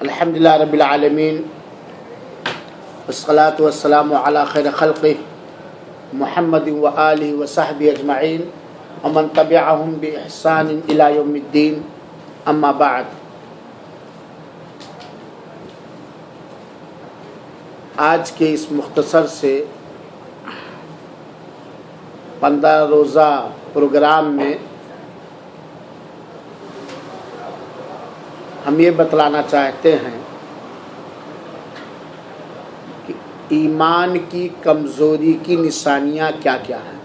الحمدللہ رب العالمین والصلاة والسلام علی خیر خلقہ محمد وآلہ وصحبہ اجمعین ومن تبعہم بإحسان الی یوم الدین اما بعد۔ آج کے اس مختصر سے 15 روزہ پروگرام میں ہم یہ بتلانا چاہتے ہیں کہ ایمان کی کمزوری کی نشانیاں کیا کیا ہیں۔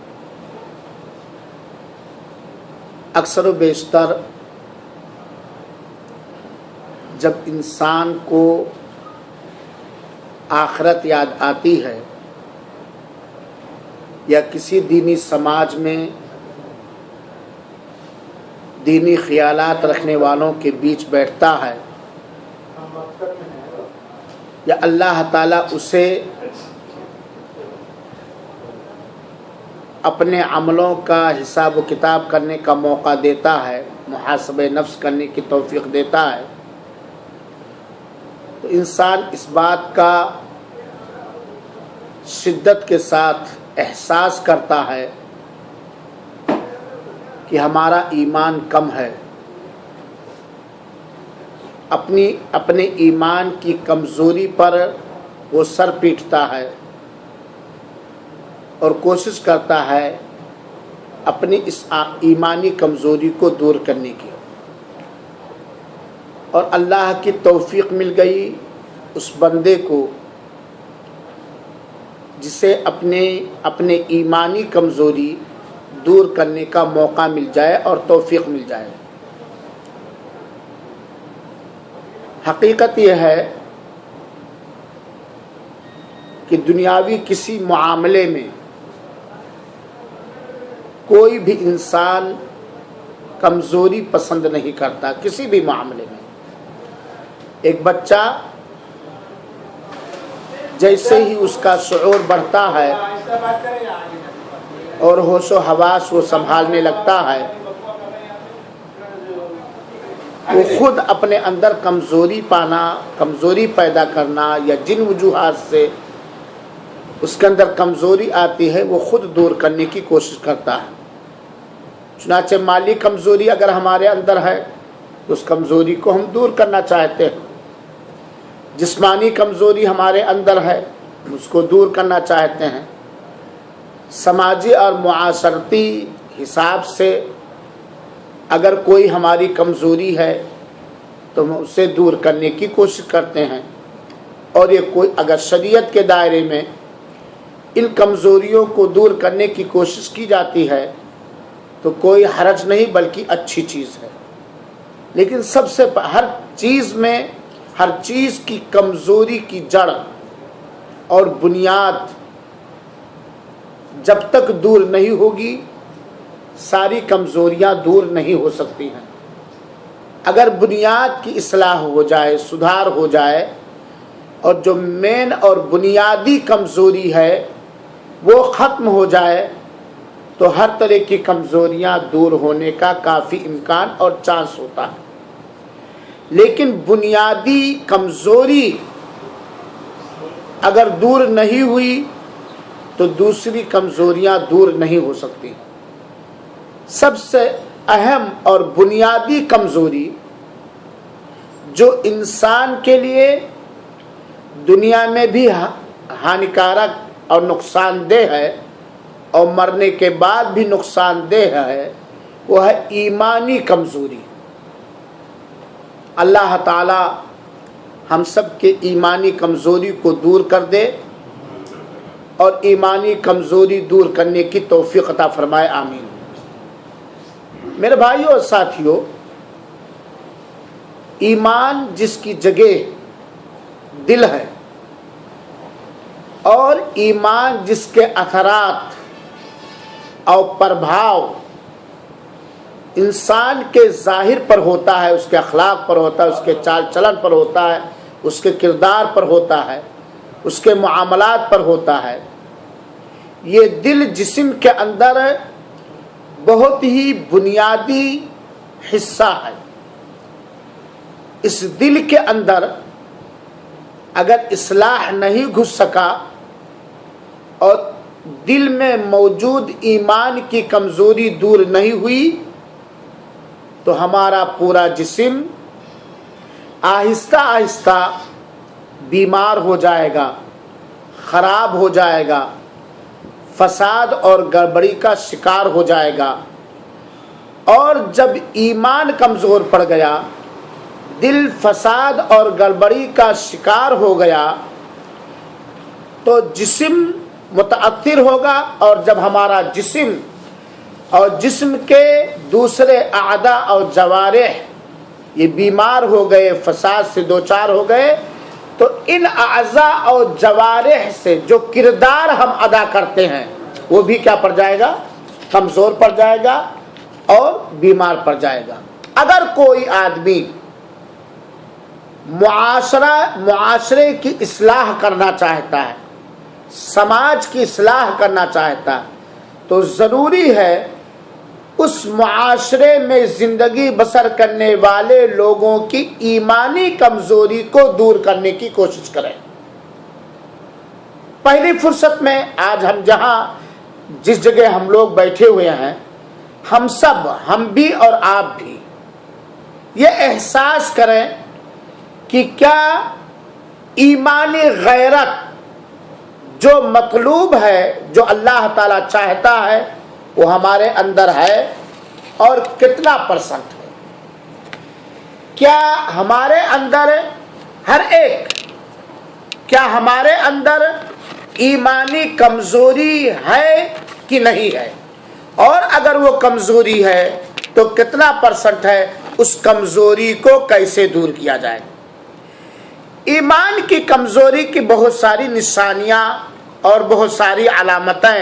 اکثر و بیشتر جب انسان کو آخرت یاد آتی ہے یا کسی دینی سماج میں دینی خیالات رکھنے والوں کے بیچ بیٹھتا ہے یا اللہ تعالیٰ اسے اپنے عملوں کا حساب و کتاب کرنے کا موقع دیتا ہے، محاسبہ نفس کرنے کی توفیق دیتا ہے، تو انسان اس بات کا شدت کے ساتھ احساس کرتا ہے کہ ہمارا ایمان کم ہے۔ اپنے ایمان کی کمزوری پر وہ سر پیٹتا ہے اور کوشش کرتا ہے اپنی اس ایمانی کمزوری کو دور کرنے کی، اور اللہ کی توفیق مل گئی اس بندے کو جسے اپنے ایمانی کمزوری دور کرنے کا موقع مل جائے اور توفیق مل جائے۔ حقیقت یہ ہے کہ دنیاوی کسی معاملے میں کوئی بھی انسان کمزوری پسند نہیں کرتا، کسی بھی معاملے میں۔ ایک بچہ جیسے ہی اس کا شعور بڑھتا ہے اور ہوش و حواس وہ سنبھالنے لگتا ہے، وہ خود اپنے اندر کمزوری پیدا کرنا یا جن وجوہات سے اس کے اندر کمزوری آتی ہے وہ خود دور کرنے کی کوشش کرتا ہے۔ چنانچہ مالی کمزوری اگر ہمارے اندر ہے تو اس کمزوری کو ہم دور کرنا چاہتے ہیں، جسمانی کمزوری ہمارے اندر ہے اس کو دور کرنا چاہتے ہیں، سماجی اور معاشرتی حساب سے اگر کوئی ہماری کمزوری ہے تو ہم اسے دور کرنے کی کوشش کرتے ہیں، اور یہ کوئی اگر شریعت کے دائرے میں ان کمزوریوں کو دور کرنے کی کوشش کی جاتی ہے تو کوئی حرج نہیں بلکہ اچھی چیز ہے۔ لیکن سب سے ہر چیز کی کمزوری کی جڑ اور بنیاد جب تک دور نہیں ہوگی ساری کمزوریاں دور نہیں ہو سکتی ہیں۔ اگر بنیاد کی اصلاح ہو جائے، سدھار ہو جائے، اور جو مین اور بنیادی کمزوری ہے وہ ختم ہو جائے تو ہر طرح کی کمزوریاں دور ہونے کا کافی امکان اور چانس ہوتا ہے۔ لیکن بنیادی کمزوری اگر دور نہیں ہوئی تو دوسری کمزوریاں دور نہیں ہو سکتی۔ سب سے اہم اور بنیادی کمزوری جو انسان کے لیے دنیا میں بھی ہانیکارک اور نقصان دہ ہے اور مرنے کے بعد بھی نقصان دہ ہے وہ ہے ایمانی کمزوری۔ اللہ تعالی ہم سب کے ایمانی کمزوری کو دور کر دے اور ایمانی کمزوری دور کرنے کی توفیق عطا فرمائے، آمین۔ میرے بھائیوں اور ساتھیوں، ایمان جس کی جگہ دل ہے اور ایمان جس کے اثرات اور پربھاؤ انسان کے ظاہر پر ہوتا ہے، اس کے اخلاق پر ہوتا ہے، اس کے چال چلن پر ہوتا ہے، اس کے کردار پر ہوتا ہے، اس کے معاملات پر ہوتا ہے، یہ دل جسم کے اندر بہت ہی بنیادی حصہ ہے۔ اس دل کے اندر اگر اصلاح نہیں گھس سکا اور دل میں موجود ایمان کی کمزوری دور نہیں ہوئی تو ہمارا پورا جسم آہستہ آہستہ بیمار ہو جائے گا، خراب ہو جائے گا، فساد اور گڑبڑی کا شکار ہو جائے گا۔ اور جب ایمان کمزور پڑ گیا، دل فساد اور گڑبڑی کا شکار ہو گیا تو جسم متاثر ہوگا، اور جب ہمارا جسم اور جسم کے دوسرے اعضاء اور جوارح یہ بیمار ہو گئے، فساد سے دوچار ہو گئے، تو ان اعضاء اور جوارح سے جو کردار ہم ادا کرتے ہیں وہ بھی کیا پڑ جائے گا؟ کمزور پڑ جائے گا اور بیمار پڑ جائے گا۔ اگر کوئی آدمی معاشرے کی اصلاح کرنا چاہتا ہے، سماج کی اصلاح کرنا چاہتا ہے، تو ضروری ہے اس معاشرے میں زندگی بسر کرنے والے لوگوں کی ایمانی کمزوری کو دور کرنے کی کوشش کریں۔ پہلی فرصت میں آج ہم جس جگہ ہم لوگ بیٹھے ہوئے ہیں، ہم سب، ہم بھی اور آپ بھی، یہ احساس کریں کہ کیا ایمانی غیرت جو مطلوب ہے، جو اللہ تعالیٰ چاہتا ہے، وہ ہمارے اندر ہے، اور کتنا پرسنٹ ہے؟ کیا ہمارے اندر کیا ہمارے اندر ایمانی کمزوری ہے کہ نہیں ہے؟ اور اگر وہ کمزوری ہے تو کتنا پرسنٹ ہے؟ اس کمزوری کو کیسے دور کیا جائے؟ ایمان کی کمزوری کی بہت ساری نشانیاں اور بہت ساری علامتیں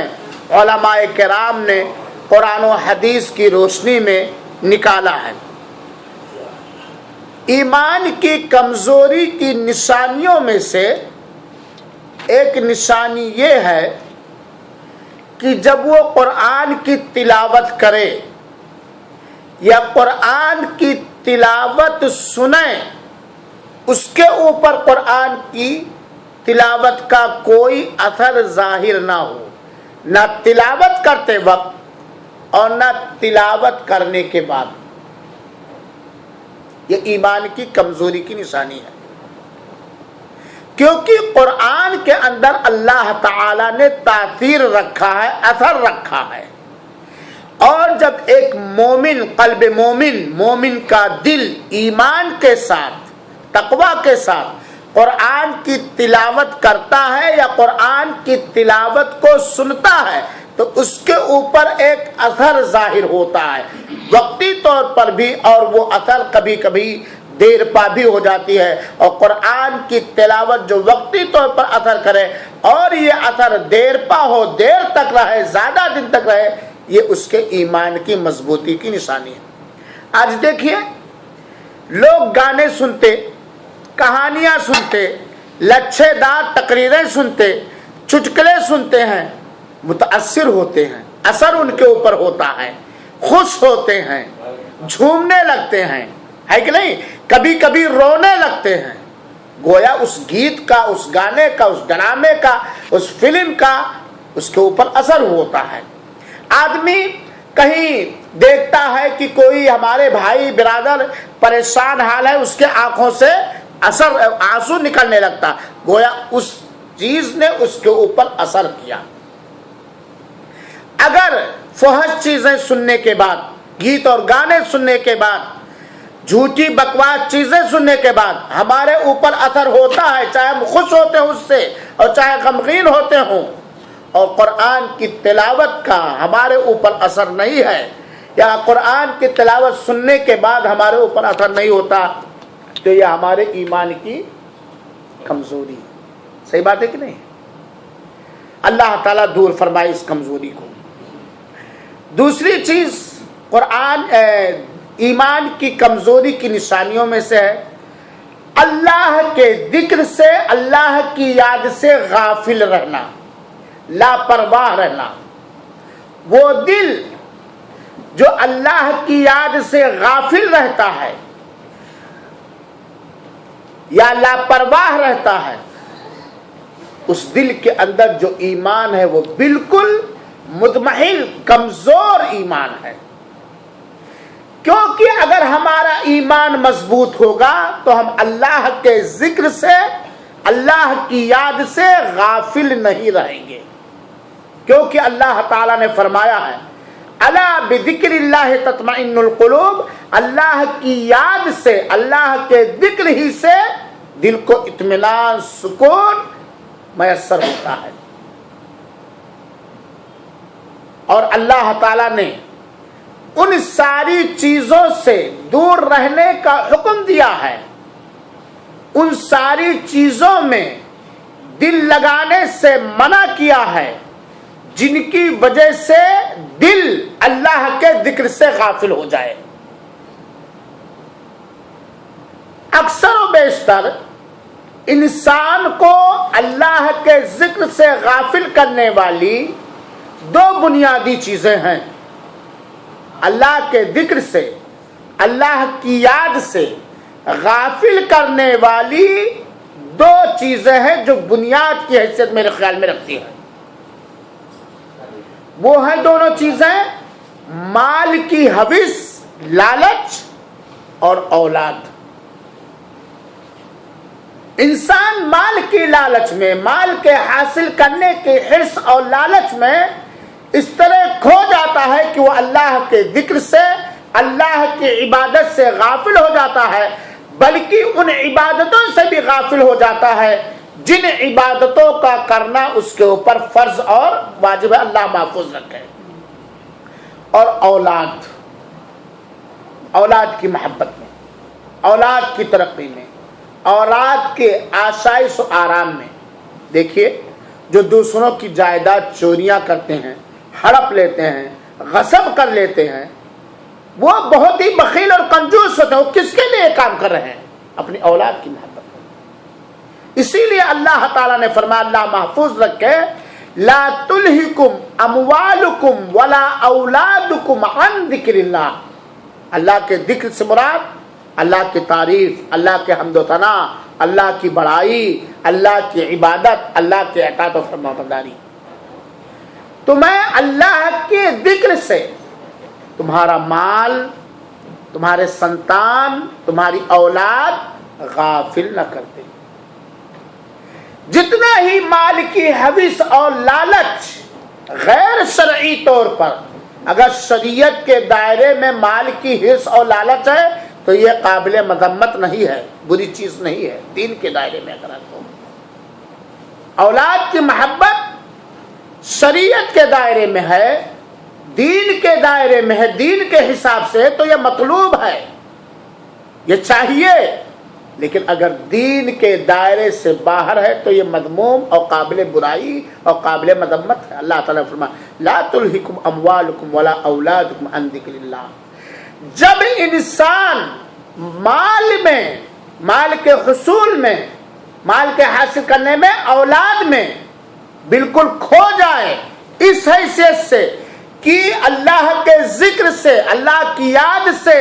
علماء کرام نے قرآن و حدیث کی روشنی میں نکالا ہے۔ ایمان کی کمزوری کی نشانیوں میں سے ایک نشانی یہ ہے کہ جب وہ قرآن کی تلاوت کرے یا قرآن کی تلاوت سنے، اس کے اوپر قرآن کی تلاوت کا کوئی اثر ظاہر نہ ہو، نہ تلاوت کرتے وقت اور نہ تلاوت کرنے کے بعد، یہ ایمان کی کمزوری کی نشانی ہے۔ کیونکہ قرآن کے اندر اللہ تعالی نے تاثیر رکھا ہے، اثر رکھا ہے، اور جب ایک قلب مومن کا دل ایمان کے ساتھ، تقوی کے ساتھ قرآن کی تلاوت کرتا ہے یا قرآن کی تلاوت کو سنتا ہے، تو اس کے اوپر ایک اثر ظاہر ہوتا ہے، وقتی طور پر بھی، اور وہ اثر کبھی کبھی دیر پا بھی ہو جاتی ہے۔ اور قرآن کی تلاوت جو وقتی طور پر اثر کرے اور یہ اثر دیر پا ہو، دیر تک رہے، زیادہ دن تک رہے، یہ اس کے ایمان کی مضبوطی کی نشانی ہے۔ آج دیکھیے، لوگ گانے سنتے، کہانیاں سنتے، لچھے دار تقریریں سنتے، چٹکلے سنتے ہیں، متاثر ہوتے ہیں، اثر ان کے اوپر ہوتا ہے، خوش ہوتے ہیں، جھومنے لگتے ہیں، ہے کہ نہیں؟ کبھی کبھی رونے لگتے ہیں، گویا اس گیت کا، اس گانے کا، اس ڈرامے کا، اس فلم کا اس کے اوپر اثر ہوتا ہے۔ آدمی کہیں دیکھتا ہے کہ کوئی ہمارے بھائی برادر پریشان حال ہے، اس کے آنکھوں سے آنسو نکلنے لگتا، گویا اس چیز نے اس کے اوپر اثر کیا۔ اگر فحش چیزیں سننے کے بعد، گیت اور گانے سننے کے بعد، جھوٹی بکواس چیزیں سننے کے بعد ہمارے اوپر اثر ہوتا ہے، چاہے ہم خوش ہوتے ہیں اس سے اور چاہے غمگین ہوتے ہوں، اور قرآن کی تلاوت کا ہمارے اوپر اثر نہیں ہے، یا قرآن کی تلاوت سننے کے بعد ہمارے اوپر اثر نہیں ہوتا، تو یہ ہمارے ایمان کی کمزوری ہے۔ صحیح بات ہے کہ نہیں؟ اللہ تعالیٰ دور فرمائے اس کمزوری کو۔ دوسری چیز قرآن ایمان کی کمزوری کی نشانیوں میں سے ہے اللہ کے ذکر سے، اللہ کی یاد سے غافل رہنا، لاپرواہ رہنا۔ وہ دل جو اللہ کی یاد سے غافل رہتا ہے، یا لاپرواہ رہتا ہے، اس دل کے اندر جو ایمان ہے وہ بالکل مضمحل کمزور ایمان ہے. کیونکہ اگر ہمارا ایمان مضبوط ہوگا تو ہم اللہ کے ذکر سے، اللہ کی یاد سے غافل نہیں رہیں گے. کیونکہ اللہ تعالیٰ نے فرمایا ہے الا بذکر اللہ تطمئن القلوب، اللہ کی یاد سے، اللہ کے ذکر ہی سے دل کو اطمینان، سکون میسر ہوتا ہے. اور اللہ تعالیٰ نے ان ساری چیزوں سے دور رہنے کا حکم دیا ہے، ان ساری چیزوں میں دل لگانے سے منع کیا ہے جن کی وجہ سے دل اللہ کے ذکر سے غافل ہو جائے. اکثر و بیشتر انسان کو اللہ کے ذکر سے غافل کرنے والی دو بنیادی چیزیں ہیں. اللہ کے ذکر سے، اللہ کی یاد سے غافل کرنے والی دو چیزیں ہیں جو بنیاد کی حیثیت میرے خیال میں رکھتی ہیں. وہ ہیں دونوں چیزیں مال کی حوث، لالچ اور اولاد. انسان مال کی لالچ میں، مال کے حاصل کرنے کے حرص اور لالچ میں اس طرح کھو جاتا ہے کہ وہ اللہ کے ذکر سے، اللہ کی عبادت سے غافل ہو جاتا ہے، بلکہ ان عبادتوں سے بھی غافل ہو جاتا ہے جن عبادتوں کا کرنا اس کے اوپر فرض اور واجب ہے، اللہ محفوظ رکھے. اور اولاد کی محبت میں، اولاد کی ترقی میں، اولاد کے آسائش و آرام میں. دیکھیے جو دوسروں کی جائیداد چوریاں کرتے ہیں، ہڑپ لیتے ہیں، غصب کر لیتے ہیں، وہ بہت ہی بخیل اور کنجوس ہوتے ہیں. وہ کس کے لیے کام کر رہے ہیں؟ اپنی اولاد کی محبت. اسی لیے اللہ تعالیٰ نے فرمایا، اللہ محفوظ رکھے، لا تلہکم اموالکم ولا اولادکم عن ذکر اللہ. اللہ کے ذکر سے مراد اللہ کی تعریف، اللہ کے حمد و ثنا، اللہ کی بڑائی، اللہ کی عبادت، اللہ کے اطاعت و فرمانبرداری. تمہیں اللہ کے ذکر سے تمہارا مال، تمہارے سنتان، تمہاری اولاد غافل نہ کرتے. جتنا ہی مال کی حوث اور لالچ غیر شرعی طور پر، اگر شریعت کے دائرے میں مال کی حرص اور لالچ ہے تو یہ قابل مذمت نہیں ہے، بری چیز نہیں ہے. دین کے دائرے میں اگر ہو، اولاد کی محبت شریعت کے دائرے میں ہے، دین کے دائرے میں ہے، دین کے حساب سے تو یہ مطلوب ہے، یہ چاہیے. لیکن اگر دین کے دائرے سے باہر ہے تو یہ مذموم اور قابل برائی اور قابل مذمت ہے. اللہ تعالیٰ نے فرمایا لا تلہکم اموالکم ولا اولادکم عن ذکر اللہ. جب انسان مال میں، مال کے حصول میں، مال کے حاصل کرنے میں، اولاد میں بالکل کھو جائے اس حیثیت سے کہ اللہ کے ذکر سے، اللہ کی یاد سے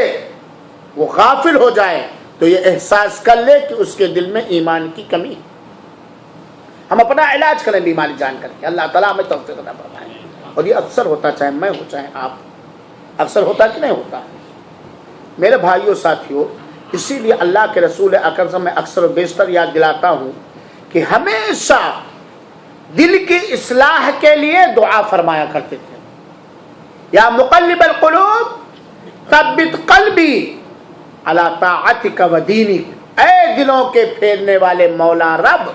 وہ غافل ہو جائے، تو یہ احساس کر لے کہ اس کے دل میں ایمان کی کمی ہے. ہم اپنا علاج کریں بیماری جان کر کے. اللہ تعالیٰ ہمیں توفیق عطا فرمائے. اور یہ اکثر ہوتا، چاہے میں ہوں چاہے آپ، اکثر ہوتا کہ نہیں ہوتا میرے بھائیوں ساتھیوں. اسی لیے اللہ کے رسول اکرم سے میں اکثر و بیشتر یاد دلاتا ہوں کہ ہمیشہ دل کی اصلاح کے لیے دعا فرمایا کرتے تھے. یا مقلب القلوب ثبت قلبی علی طاعتک و دینک. اے دلوں کے پھیرنے والے مولا رب،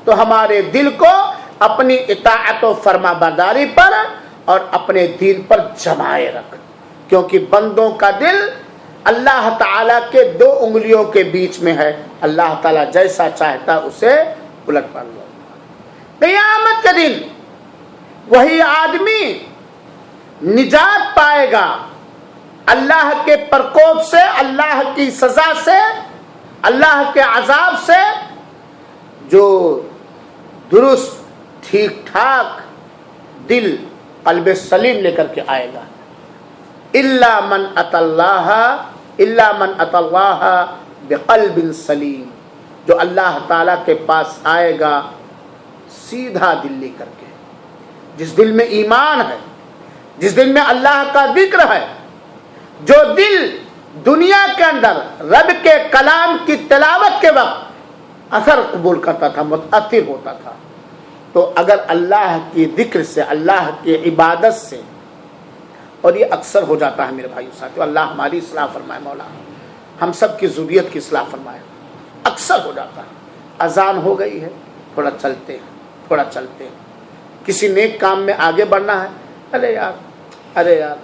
تو ہمارے دل کو اپنی اطاعت و فرما برداری پر اور اپنے دین پر جمائے رکھ. کیونکہ بندوں کا دل اللہ تعالیٰ کے دو انگلیوں کے بیچ میں ہے. اللہ تعالیٰ جیسا چاہتا اسے الٹ پلٹ دے. قیامت کے دن وہی آدمی نجات پائے گا اللہ کے پرکوپ سے، اللہ کی سزا سے، اللہ کے عذاب سے، جو درست ٹھیک ٹھاک دل، قلب سلیم لے کر کے آئے گا. الا من اتى الله بقلب سلیم. جو اللہ تعالیٰ کے پاس آئے گا سیدھا دل لے کر کے، جس دل میں ایمان ہے، جس دل میں اللہ کا ذکر ہے، جو دل دنیا کے اندر رب کے کلام کی تلاوت کے وقت اثر قبول کرتا تھا، متاثر ہوتا تھا، تو اگر اللہ کی ذکر سے، اللہ کی عبادت سے، اور یہ اکثر ہو جاتا ہے میرے بھائیو ساتھیو، اللہ ہماری اصلاح فرمائے، مولا ہم سب کی ذریت کی اصلاح فرمائے، اکثر ہو جاتا ہے، اذان ہو گئی ہے، تھوڑا چلتے ہیں، تھوڑا چلتے ہیں، کسی نیک کام میں آگے بڑھنا ہے، ارے یار،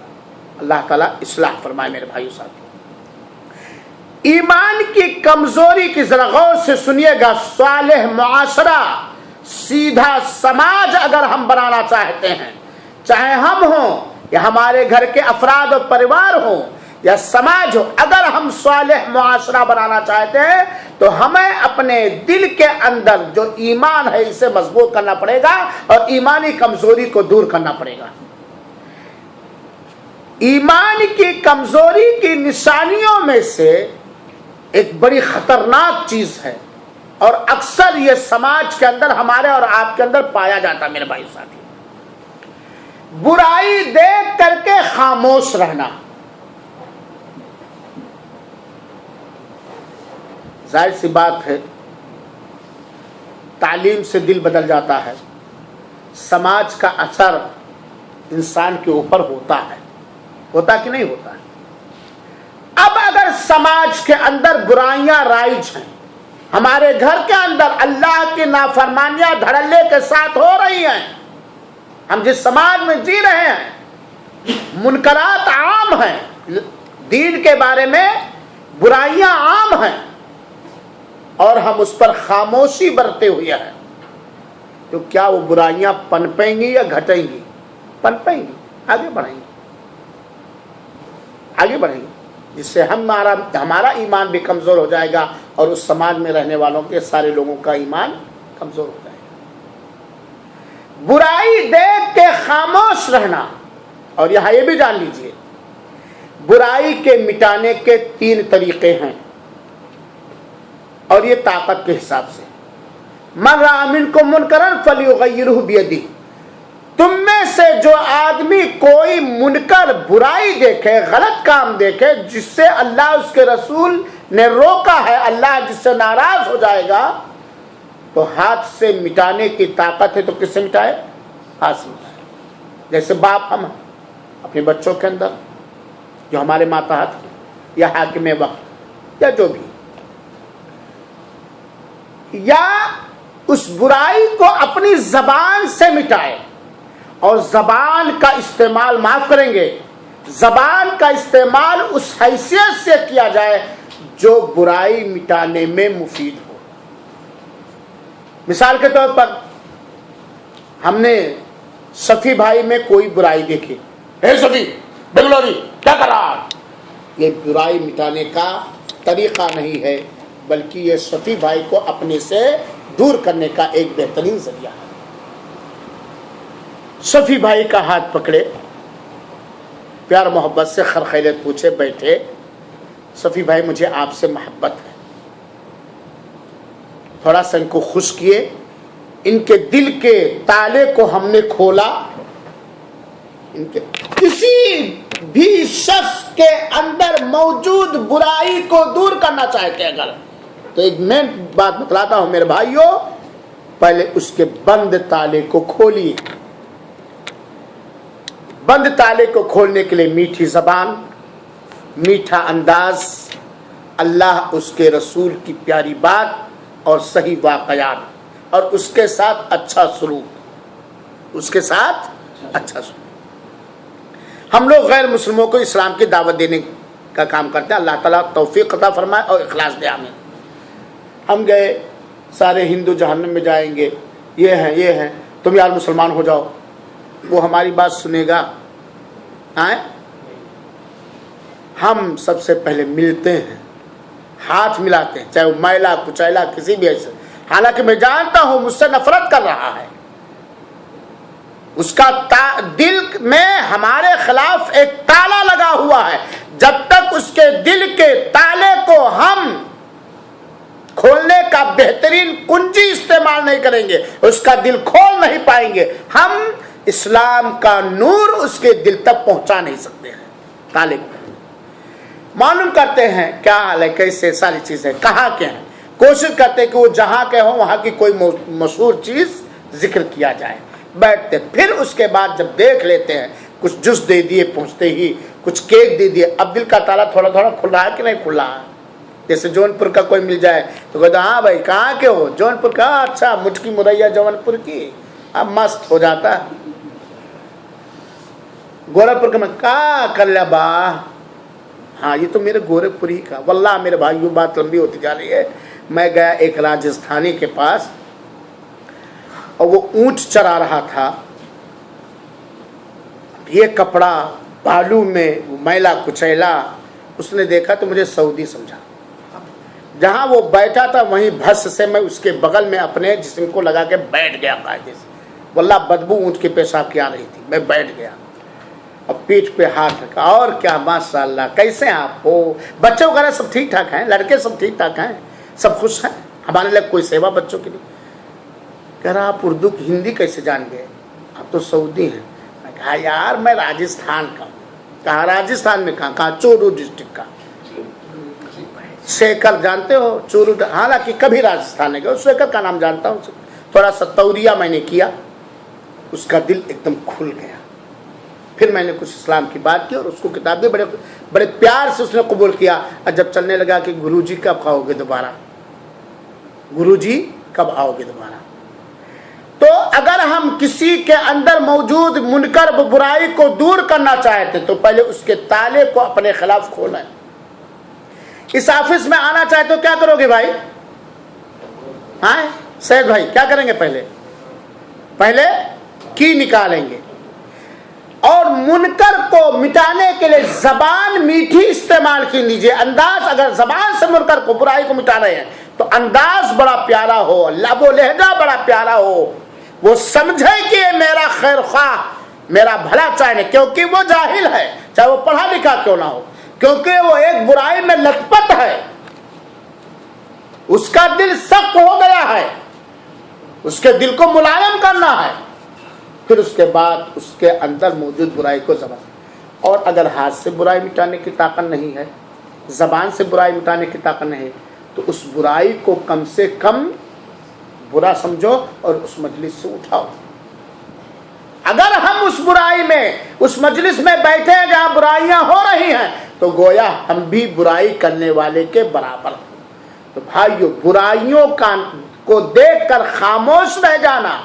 اللہ تعالیٰ اصلاح فرمائے میرے بھائیو ساتھیو۔ ایمان کی کمزوری کی ذرا غور سے سنیے گا، صالح معاشرہ، سیدھا سماج اگر ہم بنانا چاہتے ہیں، چاہے ہم ہوں یا ہمارے گھر کے افراد و پریوار ہوں یا سماج ہو، اگر ہم صالح معاشرہ بنانا چاہتے ہیں تو ہمیں اپنے دل کے اندر جو ایمان ہے اسے مضبوط کرنا پڑے گا اور ایمانی کمزوری کو دور کرنا پڑے گا۔ ایمان کی کمزوری کی نشانیوں میں سے ایک بڑی خطرناک چیز ہے، اور اکثر یہ سماج کے اندر، ہمارے اور آپ کے اندر پایا جاتا ہے میرے بھائی ساتھی، برائی دیکھ کر کے خاموش رہنا۔ ظاہر سی بات ہے، تعلیم سے دل بدل جاتا ہے، سماج کا اثر انسان کے اوپر ہوتا ہے، ہوتا کہ نہیں ہوتا ہے؟ اب اگر سماج کے اندر برائیاں رائج ہیں، ہمارے گھر کے اندر اللہ کی نافرمانیاں دھڑلے کے ساتھ ہو رہی ہیں، ہم جس سماج میں جی رہے ہیں منکرات عام ہیں، دین کے بارے میں برائیاں عام ہیں، اور ہم اس پر خاموشی برتے ہوئے ہیں، تو کیا وہ برائیاں پنپیں گی یا گھٹیں گی؟ پنپیں گی، آگے بڑھیں گی، آگے بڑھیں گی، جس سے ہمارا ایمان بھی کمزور ہو جائے گا اور اس سماج میں رہنے والوں کے سارے لوگوں کا ایمان کمزور ہو جائے گا۔ برائی دیکھ کے خاموش رہنا، اور یہاں یہ بھی جان لیجئے برائی کے مٹانے کے 3 طریقے ہیں، اور یہ طاقت کے حساب سے، من رأى منکم منکرا فلیغیرہ بیدہ، تم میں سے جو آدمی کوئی منکر، برائی دیکھے، غلط کام دیکھے جس سے اللہ اس کے رسول نے روکا ہے، اللہ جس سے ناراض ہو جائے گا، تو ہاتھ سے مٹانے کی طاقت ہے، تو کس سے مٹائے؟ ہاتھ سے مٹائے۔ جیسے باپ ہم اپنے بچوں کے اندر جو ہمارے ماتحت ہیں یا حاکم وقت یا جو بھی، یا اس برائی کو اپنی زبان سے مٹائے، اور زبان کا استعمال معاف کریں گے، زبان کا استعمال اس حیثیت سے کیا جائے جو برائی مٹانے میں مفید ہو۔ مثال کے طور پر ہم نے شفیع بھائی میں کوئی برائی دیکھی، اے شفیع بنگلوری کیا کر رہا ہے، یہ برائی مٹانے کا طریقہ نہیں ہے، بلکہ یہ شفیع بھائی کو اپنے سے دور کرنے کا ایک بہترین ذریعہ ہے۔ شفیع بھائی کا ہاتھ پکڑے، پیار محبت سے خرخیرت پوچھے، بیٹھے، شفیع بھائی مجھے آپ سے محبت ہے، تھوڑا سا ان کو خوش کیے، ان کے دل کے تالے کو ہم نے کھولا، ان کے کسی بھی شخص کے اندر موجود برائی کو دور کرنا چاہتے ہیں اگر، تو ایک میں بات بتلاتا ہوں میرے بھائیوں، پہلے اس کے بند تالے کو کھولیے۔ بند تالے کو کھولنے کے لیے میٹھی زبان، میٹھا انداز، اللہ اس کے رسول کی پیاری بات اور صحیح واقعات، اور اس کے ساتھ اچھا سلوک، اس کے ساتھ اچھا سلوک۔ ہم لوگ غیر مسلموں کو اسلام کی دعوت دینے کا کام کرتے ہیں، اللہ تعالیٰ توفیق عطا فرمائے اور اخلاص دے، آمین۔ ہم گئے، سارے ہندو جہنم میں جائیں گے، یہ ہیں، تم یار مسلمان ہو جاؤ، وہ ہماری بات سنے گا؟ ہم سب سے پہلے ملتے ہیں، ہاتھ ملاتے ہیں، چاہے وہ میلا کچیلا کسی بھی ایسے، حالانکہ میں جانتا ہوں مجھ سے نفرت کر رہا ہے، اس کا دل میں ہمارے خلاف ایک تالا لگا ہوا ہے، جب تک اس کے دل کے تالے کو ہم کھولنے کا کا بہترین کنجی استعمال نہیں کریں گے, اس کا دل کھول نہیں پائیں گے, ہم اسلام کا نور اس کے دل تک پہنچا نہیں سکتے ہیں. طالب معلوم کرتے ہیں کیا حال ہے, کیسے ساری چیزیں کہاں کے ہیں, کوشش کرتے ہیں کہ وہ جہاں کے ہوں وہاں کی کوئی مشہور چیز ذکر کیا جائے. بیٹھتے پھر اس کے بعد جب دیکھ لیتے ہیں کچھ جوس دے دیے پہنچتے ہی, کچھ کیک دے دیے, اب دل کا تالا تھوڑا تھوڑا کھل رہا ہے کہ نہیں کھل رہا ہے. جیسے جون پور کا کوئی مل جائے تو کہتا ہاں بھائی کہاں کے ہو, جون پور کا, اچھا مجھ کی مریا جون پور کی, اب مست ہو جاتا ہے. گورکھپور کا میں کہاں کر لیا با, ہاں یہ تو میرے گورکھپوری کا. واللہ میرے بھائیوں بات لمبی ہوتی جا رہی ہے. میں گیا ایک راجستھانی کے پاس اور وہ اونٹ چرا رہا تھا, یہ کپڑا بالو میں میلا کچیلا, اس نے دیکھا تو مجھے سعودی سمجھا. جہاں وہ بیٹھا تھا وہیں بھس سے میں اس کے بغل میں اپنے جسم کو لگا کے بیٹھ گیا قاعدے سے. واللہ بدبو اونٹ کے پیشاب کی آ رہی تھی, میں بیٹھ گیا اور پیٹھ پہ ہاتھ رکھا. اور کیا ماشاء اللہ, کیسے ہیں آپ ہو, بچے وغیرہ سب ٹھیک ٹھاک ہیں, لڑکے سب ٹھیک ٹھاک ہیں, سب خوش ہیں, ہمارے لیے کوئی سیوا بچوں کے لیے. کہہ رہا آپ اردو ہندی کیسے جان گئے, آپ تو سعودی ہیں. میں کہا یار میں راجستھان کا ہوں. کہا راجستھان میں کہاں, چورو ڈسٹرکٹ کا. شیکھر جانتے ہو چورو, حالانکہ کبھی راجستھان نہیں گیا, شیکھر کا نام جانتا ہوں. تھوڑا سا توریہ میں نے کیا, اس کا دل ایک دم کھل گیا. پھر میں نے کچھ اسلام کی بات کی اور اس کو کتاب بھی بڑے پیار سے اس نے قبول کیا. اور جب چلنے لگا کہ گرو جی کب آؤ گے دوبارہ, گرو جی کب آؤ گے دوبارہ. تو اگر ہم کسی کے اندر موجود منکر برائی کو دور کرنا چاہتے تو پہلے اس کے تالے کو اپنے خلاف کھولیں. اس آفس میں آنا چاہتے تو کیا کرو گے بھائی, ہاں سید بھائی کیا کریں گے, پہلے کی نکالیں گے. اور منکر کو مٹانے کے لیے زبان میٹھی استعمال کی لیجیے. انداز, اگر زبان سے منکر کو برائی کو مٹا رہے ہیں تو انداز بڑا پیارا ہو, لب و لہجہ بڑا پیارا ہو, وہ سمجھے کہ یہ میرا خیر خواہ, میرا بھلا چاہنے, کیونکہ وہ جاہل ہے چاہے وہ پڑھا لکھا کیوں نہ ہو, کیونکہ وہ ایک برائی میں لت پت ہے, اس کا دل سخت ہو گیا ہے, اس کے دل کو ملائم کرنا ہے. پھر اس کے بعد اس کے اندر موجود برائی کو زبان, اور اگر ہاتھ سے برائی مٹانے کی طاقت نہیں ہے, زبان سے برائی مٹانے کی طاقت نہیں ہے, تو اس برائی کو کم سے کم برا سمجھو اور اس مجلس سے اٹھاؤ. اگر ہم اس برائی میں, اس مجلس میں بیٹھے ہیں جہاں برائیاں ہو رہی ہیں, تو گویا ہم بھی برائی کرنے والے کے برابر ہیں. تو بھائیو, برائیوں کو دیکھ کر خاموش رہ جانا,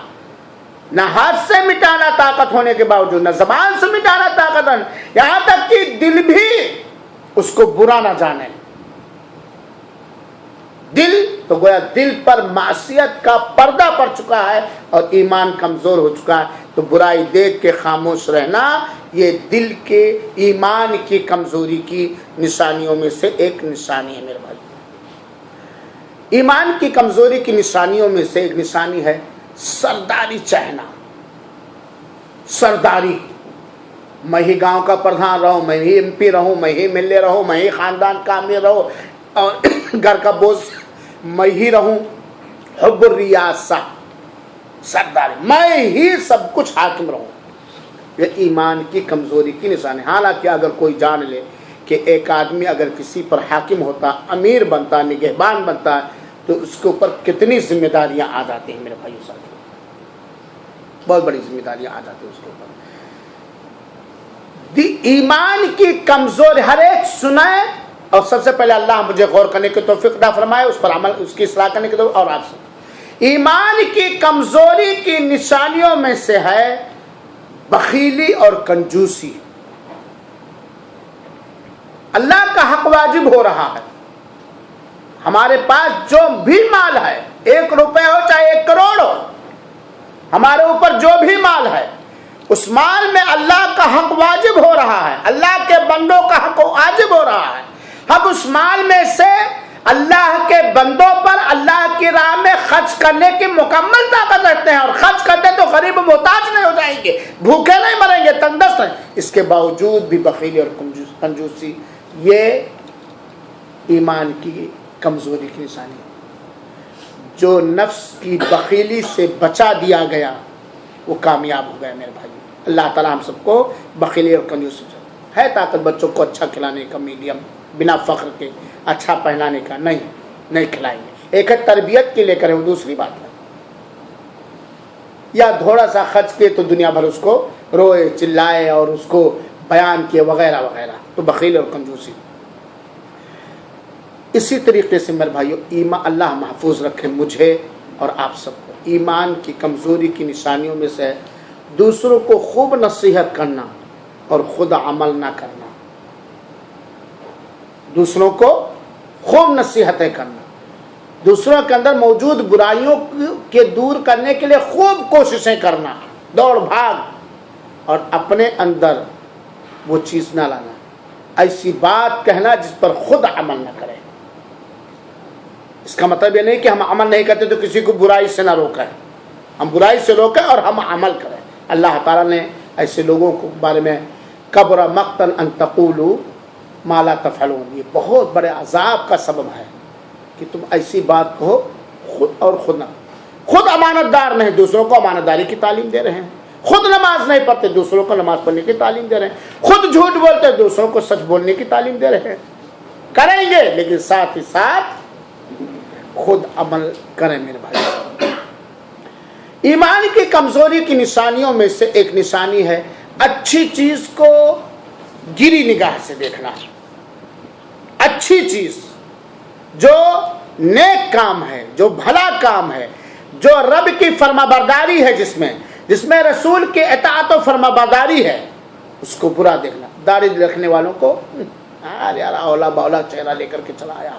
نہ ہاتھ سے مٹانا طاقت ہونے کے باوجود, نہ زبان سے مٹانا طاقت ہونے, یہاں تک کہ دل بھی اس کو برا نہ جانے. دل تو گویا دل پر معصیت کا پردہ پڑ چکا ہے اور ایمان کمزور ہو چکا ہے. تو برائی دیکھ کے خاموش رہنا یہ دل کے ایمان کی کمزوری کی نشانیوں میں سے ایک نشانی ہے میرے بھائی. ایمان کی کمزوری کی نشانیوں میں سے ایک نشانی ہے سرداری چاہنا. سرداری, میں ہی گاؤں کا پردھان رہوں, میں ہی ایم پی رہوں, میں ہی ملے رہوں, میں ہی خاندان کا امیر رہوں, اور گھر کا بوجھ میں ہی رہوں. حب الریاسہ, سرداری, میں ہی سب کچھ حاکم رہوں. یہ ایمان کی کمزوری کی نشانی. حالانکہ اگر کوئی جان لے کہ ایک آدمی اگر کسی پر حاکم ہوتا, امیر بنتا, نگہبان بنتا, تو اس کے اوپر کتنی ذمہ داریاں آ جاتی ہیں میرے بھائیو ساتھیو, بہت بڑی ذمہ داریاں آ جاتی ہیں اس کے اوپر. ایمان کی کمزور ہر ایک سنائے, اور سب سے پہلے اللہ مجھے غور کرنے کی توفیق عطا فرمائے, اس پر عمل, اس کی اصلاح کرنے کی توفیق. اور آپ سے ایمان کی کمزوری کی نشانیوں میں سے ہے بخیلی اور کنجوسی. اللہ کا حق واجب ہو رہا ہے, ہمارے پاس جو بھی مال ہے, 1 روپے ہو چاہے 1 کروڑ ہو, ہمارے اوپر جو بھی مال ہے, اس مال میں اللہ کا حق واجب ہو رہا ہے, اللہ کے بندوں کا حق واجب ہو رہا ہے. ہم اس مال میں سے اللہ کے بندوں پر اللہ کی راہ میں خرچ کرنے کی مکمل طاقت رکھتے ہیں, اور خرچ کرتے تو غریب محتاج نہیں ہو جائیں گے, بھوکے نہیں مریں گے, تندرست ہیں. اس کے باوجود بھی بخیلی اور کنجوسی یہ ایمان کی کمزوری کی نشانی ہے. جو نفس کی بخیلی سے بچا دیا گیا وہ کامیاب ہو گیا میرے بھائی. اللہ تعالیٰ ہم سب کو بخیلی اور کنجوسی سے ہے طاقت بچوں کو اچھا کھلانے کا میڈیم بنا فخر کے اچھا پہنانے کا نہیں کھلائیں گے. ایک ہے تربیت کے لے کر وہ دوسری بات ہے. یا تھوڑا سا خرچ کے تو دنیا بھر اس کو روئے چلائے اور اس کو بیان کیے وغیرہ وغیرہ, تو بخیل اور کنجوسی. اسی طریقے سے میرے بھائیو ایمان اللہ محفوظ رکھے مجھے اور آپ سب کو. ایمان کی کمزوری کی نشانیوں میں سے دوسروں کو خوب نصیحت کرنا اور خود عمل نہ کرنا. دوسروں کو خوب نصیحتیں کرنا, دوسروں کے اندر موجود برائیوں کے دور کرنے کے لیے خوب کوششیں کرنا, دوڑ بھاگ, اور اپنے اندر وہ چیز نہ لانا, ایسی بات کہنا جس پر خود عمل نہ کرے. اس کا مطلب یہ نہیں کہ ہم عمل نہیں کرتے تو کسی کو برائی سے نہ روکیں, ہم برائی سے روکیں اور ہم عمل کریں. اللہ تعالیٰ نے ایسے لوگوں کے بارے میں کبر مقتا ان تقولوا ما لا تفعلون, یہ بہت بڑے عذاب کا سبب ہے کہ تم ایسی بات کہو خود نہ, خود امانت دار نہیں دوسروں کو امانت داری کی تعلیم دے رہے ہیں, خود نماز نہیں پڑھتے دوسروں کو نماز پڑھنے کی تعلیم دے رہے ہیں, خود جھوٹ بولتے دوسروں کو سچ بولنے کی تعلیم دے رہے ہیں. کریں گے لیکن ساتھ ہی ساتھ خود عمل کریں میرے بھائی. ایمان کی کمزوری کی نشانیوں میں سے ایک نشانی ہے اچھی چیز کو گری نگاہ سے دیکھنا. اچھی چیز جو نیک کام ہے, جو بھلا کام ہے, جو رب کی فرما برداری ہے, جس میں رسول کی اطاعت و فرما برداری ہے, اس کو برا دیکھنا. داڑھی رکھنے والوں کو یار اولا باولا چہرہ لے کر کے چلا آیا,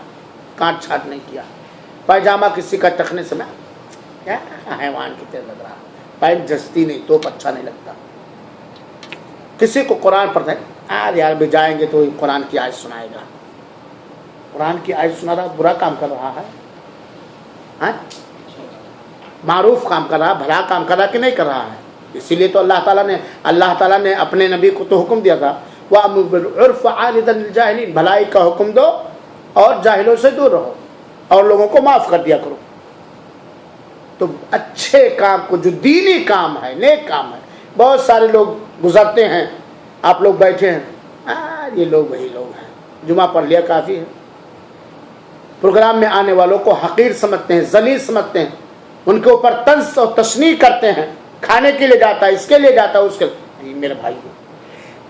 کاٹ چھاٹ نہیں کیا, پائجامہ کسی کا ٹکنے سے میں حیوان کی طرح لگ رہا, پینٹ جستی نہیں, توپ اچھا نہیں لگتا. کسی کو قرآن پڑھتا ہے یار بھی جائیں گے تو قرآن کی آیت سنائے گا, قرآن کی آیت سنا رہا, برا کام کر رہا ہے, معروف کام کر رہا, بھلا کام کر رہا کہ نہیں کر رہا ہے. اسی لیے تو اللہ تعالیٰ نے اپنے نبی کو تو حکم دیا تھا وَأْمُرْ بِالْعُرْفِ عَارِضًا لِلْجَاهِلِينَ, بھلائی کا حکم دو اور جاہلوں سے دور رہو اور لوگوں کو معاف کر دیا کرو. تو اچھے کام کو جو دینی کام ہے, نیک کام ہے, بہت سارے لوگ گزرتے ہیں, آپ لوگ بیٹھے ہیں, یہ لوگ وہی لوگ ہیں, جمعہ پڑھ لیا کافی ہے. پروگرام میں آنے والوں کو حقیر سمجھتے ہیں, ذلیل سمجھتے ہیں, ان کے اوپر طنز اور تشنیع کرتے ہیں, کھانے کے لیے جاتا ہے, اس کے لیے جاتا ہے, اس کے لیے. میرے بھائی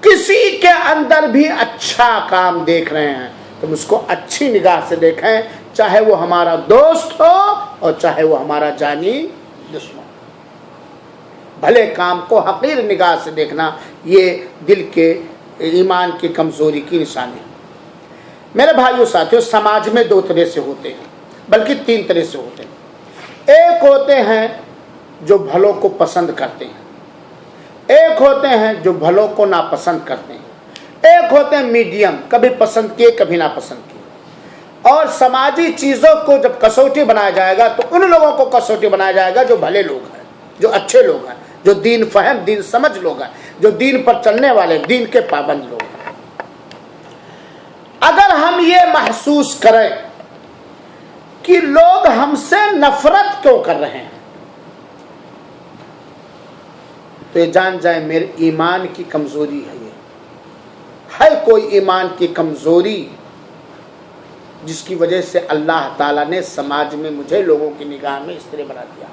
کسی کے اندر بھی اچھا کام دیکھ رہے ہیں تو اس کو اچھی نگاہ سے دیکھیں, چاہے وہ ہمارا دوست ہو اور چاہے وہ ہمارا جانی دشمن. بھلے کام کو حقیر نگاہ سے دیکھنا یہ دل کے ایمان کی کمزوری کی نشانی ہے. میرے بھائیو ساتھیو, سماج میں دو طرح سے ہوتے ہیں, بلکہ تین طرح سے ہوتے ہیں. ایک ہوتے ہیں جو بھلوں کو پسند کرتے ہیں, ایک ہوتے ہیں جو بھلوں کو ناپسند کرتے ہیں, ایک ہوتے ہیں میڈیم, کبھی پسند کیے کبھی ناپسند کیے. اور سماجی چیزوں کو جب کسوٹی بنایا جائے گا تو ان لوگوں کو کسوٹی بنایا جائے گا جو بھلے لوگ ہیں, جو اچھے لوگ ہیں, جو دین فہم دین سمجھ لوگ ہیں, جو دین پر چلنے والے دین کے پابند لوگ ہیں. اگر ہم یہ محسوس کریں کہ لوگ ہم سے نفرت کیوں کر رہے ہیں تو یہ جان جائیں میرے ایمان کی کمزوری ہے. یہ ہے کوئی ایمان کی کمزوری جس کی وجہ سے اللہ تعالیٰ نے سماج میں مجھے لوگوں کی نگاہ میں اس طرح بنا دیا.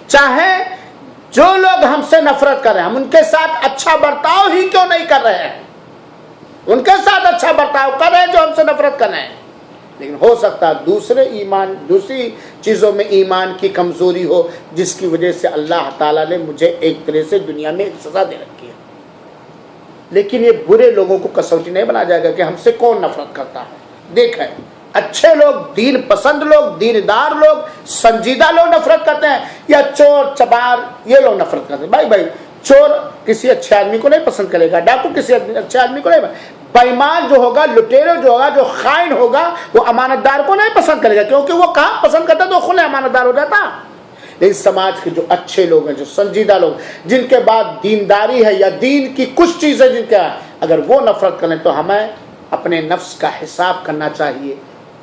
چاہے جو لوگ ہم سے نفرت کر رہے ہیں, ہم ان کے ساتھ اچھا برتاؤ ہی کیوں نہیں کر رہے ہیں, ان کے ساتھ اچھا برتاؤ کر رہے ہیں جو ہم سے نفرت کر رہے ہیں. لیکن ہو سکتا ہے دوسری چیزوں میں ایمان کی کمزوری ہو جس کی وجہ سے اللہ تعالیٰ نے مجھے ایک طرح سے دنیا میں ایک سزا دے رکھی ہے. لیکن یہ برے لوگوں کو کسوٹی نہیں بنا جائے گا کہ ہم سے کون نفرت کرتا ہے. دیکھیں, اچھے لوگ, دین پسند لوگ, دیندار لوگ, سنجیدہ لوگ نفرت کرتے ہیں, یا چور چبار یہ لوگ نفرت کرتے ہیں. بھائی چور کسی اچھے آدمی کو نہیں پسند کرے گا, ڈاکو کسی اچھے آدمی کو نہیں, بےمان جو ہوگا, لٹیرو جو ہوگا, جو خائن ہوگا, وہ امانت دار کو نہیں پسند کرے گا, کیونکہ وہ کہاں پسند کرتا تو خود امانت دار ہو جاتا. لیکن سماج کے جو اچھے لوگ ہیں, جو سنجیدہ لوگ, جن کے بعد دینداری ہے یا دین کی کچھ چیزیں جن کا اگر وہ نفرت کریں تو ہمیں اپنے نفس کا حساب کرنا چاہیے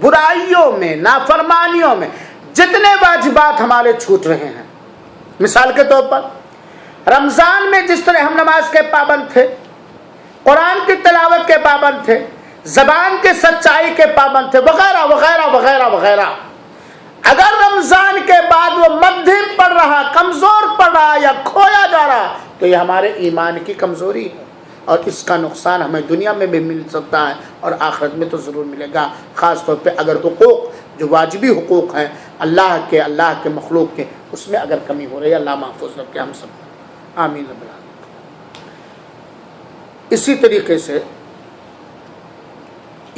برائیوں میں، نافرمانیوں میں جتنے واجبات ہمارے چھوٹ رہے ہیں، مثال کے طور پر رمضان میں جس طرح ہم نماز کے پابند تھے، قرآن کی تلاوت کے پابند تھے، زبان کی سچائی کے پابند تھے، وغیرہ وغیرہ وغیرہ وغیرہ، اگر رمضان کے بعد وہ مدھم پڑ رہا، کمزور پڑ رہا یا کھویا جا رہا، تو یہ ہمارے ایمان کی کمزوری ہے، اور اس کا نقصان ہمیں دنیا میں بھی مل سکتا ہے اور آخرت میں تو ضرور ملے گا، خاص طور پہ اگر حقوق جو واجبی حقوق ہیں اللہ کے مخلوق کے، اس میں اگر کمی ہو رہی ہے، اللہ محفوظ رکھے ہم سب، آمین رب العالمین۔ اسی طریقے سے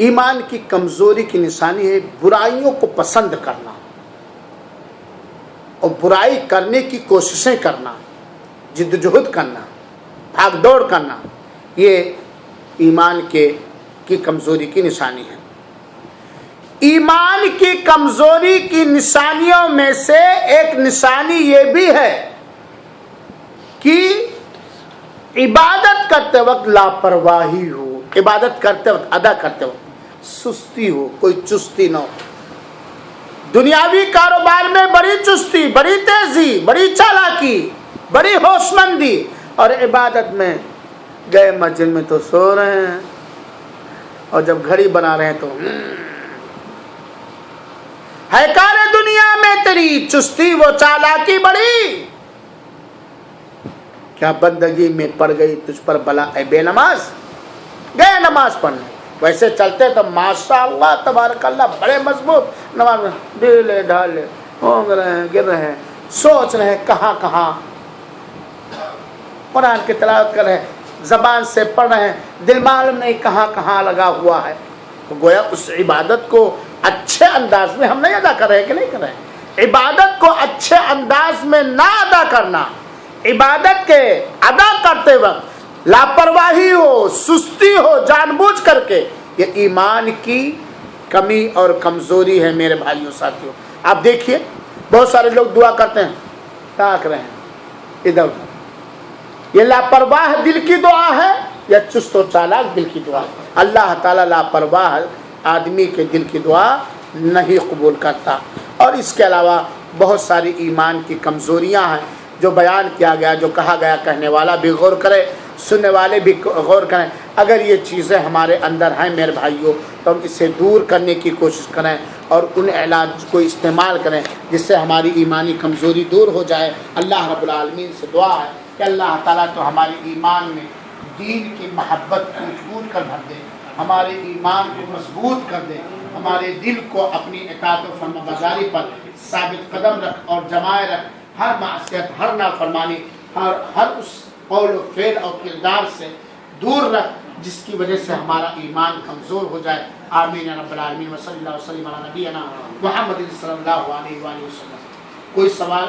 ایمان کی کمزوری کی نشانی ہے برائیوں کو پسند کرنا اور برائی کرنے کی کوششیں کرنا، جدوجہد کرنا، بھاگ دوڑ کرنا، یہ ایمان کی کمزوری کی نشانی ہے۔ ایمان کی کمزوری کی نشانیوں میں سے ایک نشانی یہ بھی ہے کہ عبادت کرتے وقت لاپرواہی ہو، عبادت کرتے وقت، ادا کرتے وقت سستی ہو، کوئی چستی نہ ہو۔ دنیاوی کاروبار میں بڑی چستی، بڑی تیزی، بڑی چالاکی، بڑی ہوش مندی، اور عبادت میں گئے مسجد میں تو سو رہے ہیں، اور جب گھڑی بنا رہے ہیں تو ہے کار دنیا میں تیری چستی وہ چالاکی بڑی، کیا بندگی میں پڑ گئی تجھ پر بلا اے بے نماز۔ گئے نماز پڑھنے، ویسے چلتے تو ماشاءاللہ تبارک اللہ بڑے مضبوط نماز میں، ڈھیلے ڈھالے ہونگ رہے ہیں، گر رہے ہیں، سوچ رہے ہیں کہاں کہاں قرآن کی تلاوت کر رہے ہیں، زبان سے پڑھ رہے ہیں، دل معلوم نہیں کہاں کہاں لگا ہوا ہے۔ تو گویا اس عبادت کو اچھے انداز میں ہم نہیں ادا کر رہے کہ نہیں کر رہے۔ عبادت کو اچھے انداز میں نہ ادا کرنا، عبادت کے ادا کرتے وقت لاپرواہی ہو، سستی ہو جان بوجھ کر کے، یہ ایمان کی کمی اور کمزوری ہے میرے بھائیوں ساتھیوں۔ آپ دیکھیے بہت سارے لوگ دعا کرتے ہیں، تاک رہے ہیں ادھر ادھر، یہ لاپرواہ دل کی دعا ہے یا چست و چالاک دل کی دعا؟ اللہ تعالیٰ لاپرواہ آدمی کے دل کی دعا نہیں قبول کرتا۔ اور اس کے علاوہ بہت ساری ایمان کی کمزوریاں ہیں جو بیان کیا گیا، جو کہا گیا، کہنے والا بھی غور کرے، سننے والے بھی غور کریں۔ اگر یہ چیزیں ہمارے اندر ہیں میرے بھائیوں تو ہم اسے دور کرنے کی کوشش کریں اور ان علاج کو استعمال کریں جس سے ہماری ایمانی کمزوری دور ہو جائے۔ اللہ رب العالمین سے دعا ہے کہ اللہ تعالیٰ تو ہمارے ایمان میں دین کی محبت کو مضبوط کر بھر دے، ہمارے ایمان کو مضبوط کر دے، ہمارے دل کو اپنی اطاعت و فرمانبرداری پر ثابت قدم رکھ اور جمائے رکھ، ہر معصیت، ہر نافرمانی، ہر اس قول و فعل اور کردار سے دور رکھ جس کی وجہ سے ہمارا ایمان کمزور ہو جائے۔ آمین یا رب العالمین۔ وصلی اللہ وسلم علی نبینا محمد صلی اللہ علیہ وآلہ وسلم۔ کوئی سوال؟